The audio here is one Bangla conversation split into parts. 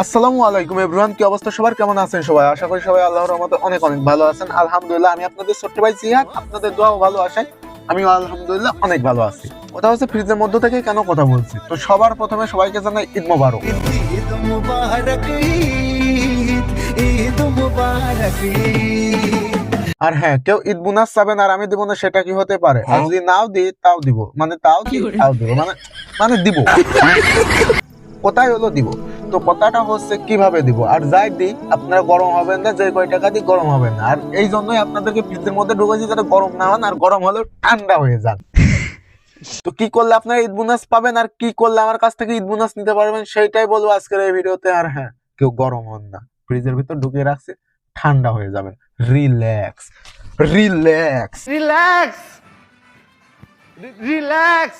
আসসালামু আলাইকুম এভরিওয়ান, কি অবস্থা সবার? কেমন আছেন সবাই? আশা করি সবাই আল্লাহর রহমতে অনেক অনেক ভালো আছেন। আলহামদুলিল্লাহ, আমি আপনাদের ছোট্ট ভাই জিহাদ, আপনাদের দোয়া ও ভালো আশায় আমিও আলহামদুলিল্লাহ অনেক ভালো আছি। কথা হচ্ছে ফ্রিজের মধ্য থেকে কেন কথা বলছি, তো সবার প্রথমে সবাইকে জানাই ঈদ মোবারক। ঈদ মুবারক, ঈদ মুবারক। আর হ্যাঁ, কেউ ঈদ বোনাস চাবেন আর আমি দিব না, সেটা কি হতে পারে? আর যদি নাও দিই তাও দিব, মানে তাও দিব, মানে দিব, কোথায় হলো দিব। তো কথাটা হচ্ছে কিভাবে দিব, আর যাই দিই আপনারা গরম হবেন না, যে কয় টাকা দিই গরম হবেন না। আর এই জন্যই আপনাদেরকে ফ্রিজের মধ্যে ঢুকেছি, যাতে গরম না হন, আর গরম হলেও ঠান্ডা হয়ে যান। তো কি করলে আপনারা ঈদ বোনাস পাবেন আর কি করলে আমার কাছ থেকে ঈদ বোনাস নিতে পারবেন, সেইটাই বলবো আজকের এই ভিডিওতে। আর হ্যাঁ, কেউ গরম হন না, ফ্রিজের ভিতর ঢুকিয়ে রাখছে, ঠান্ডা হয়ে যাবেন। Relax, relax, relax, relax.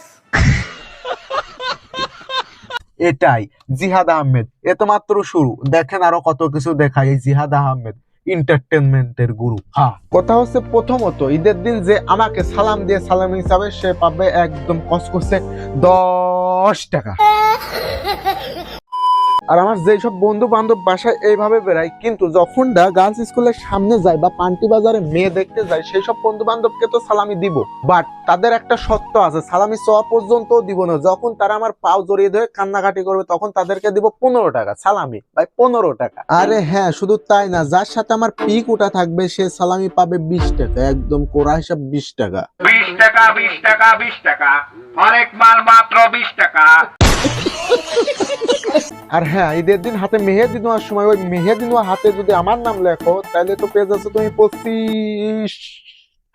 এটাই জিহাদ আহমেদ, এ তো মাত্র শুরু, দেখেন আরো কত কিছু দেখায় এই জিহাদ আহমেদ, এন্টারটেনমেন্টের গুরু। হ্যাঁ, কথা হচ্ছে প্রথমত ঈদের দিন যে আমাকে সালাম দিয়ে সালাম হিসাবে সে পাবে একদম কসকসে 10 টাকা। আর আমার যেসব বন্ধু বান্ধব বাসায় এইভাবে বেড়ায়, কিন্তু যখন গার্লস স্কুলের সামনে যায় বা পান্টি বাজারে মেয়ে দেখতে যায়, সেই সব বন্ধু বান্ধবকে তো সালামি দিব, বাট তাদের একটা শর্ত আছে, সালামি চাওয়া পর্যন্ত দিব না। যখন তারা আমার পাও জড়িয়ে ধরে কান্নাকাটি করবে, তখন তাদেরকে দিব 15 টাকা সালামি, ভাই 15 টাকা। আরে হ্যাঁ, শুধু তাই না, যার সাথে আমার পিক উঠা থাকবে সে সালামি পাবে 20 টাকা, একদম কোরা হিসাব 20 টাকা। 20 টাকা, 20 টাকা, 20 টাকা, হরেক মাল মাত্র 20 টাকা। আর হ্যাঁ, ঈদের দিন হাতে মেহেদি নেওয়ার সময় ওই মেহেদি নেওয়া হাতে যদি আমার নাম লেখো, তাহলে তো পেয়ে যাচ্ছে তুমি 25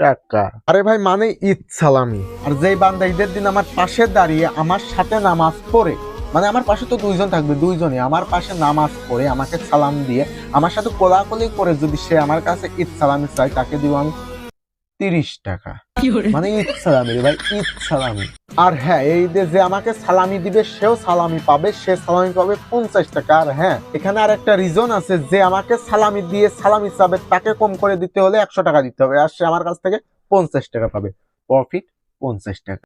টাকা। আরে ভাই, মানে ঈদ সালামি। আর যেই বান্দা ঈদের দিন আমার পাশে দাঁড়িয়ে আমার সাথে নামাজ পড়ে, মানে আমার পাশে তো দুইজন থাকবে, দুইজনই আমার পাশে নামাজ পড়ে আমাকে সালাম দিয়ে আমার সাথে কোলাকুলি করে যদি সে আমার কাছে ঈদ সালামি চাই, তাকে দিব আমি 30 টাকা। মানে ঈদ সালামি রে ভাই, ঈদ সালামি। আর হ্যাঁ, এই যে আমাকে সালামি দিবে সেও সালামি পাবে, সে সালামি পাবে 50 টাকা। আর হ্যাঁ, এখানে আর একটা রিজন আছে, যে আমাকে সালামি দিয়ে সালামি চাবে তাকে কম করে দিতে হলে 100 টাকা দিতে হবে, আর সে আমার কাছ থেকে 50 টাকা পাবে, প্রফিট 50 টাকা।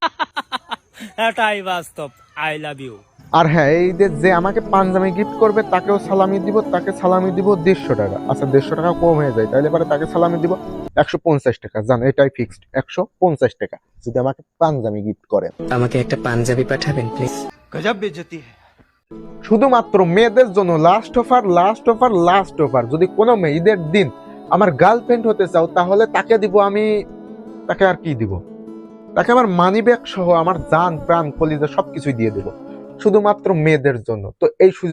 এটাই বাস্তব। I love you. আর হ্যাঁ, এই যে আমাকে পাঞ্জাবি গিফট করবে তাকেও সালামি দিব, তাকে সালামি দিব 150 টাকা। আচ্ছা, 150 টাকা কম হয়ে যায়, তাহলে পরে তাকে সালামি দিব 150 টাকা। জান, এটাই ফিক্সড, 150 টাকা যদি আমাকে পাঞ্জাবি গিফট করেন। আমাকে একটা পাঞ্জাবি পাঠাবেন প্লিজ। গজব বেজতি है। শুধুমাত্র মেয়েদের জন্য last offer, last offer, last offer. যদি কোনো মেয়ে ঈদের দিন আমার গার্লফ্রেন্ড হতে চাও, তাহলে তাকে দিব আমি, তাকে আর কি দিব, তাকে আমার মানি ব্যাগ সহ আমার জান প্রাণ কলিজা সবকিছুই দিয়ে দেবো, শুধুমাত্র মেয়েদের জন্য। তো এই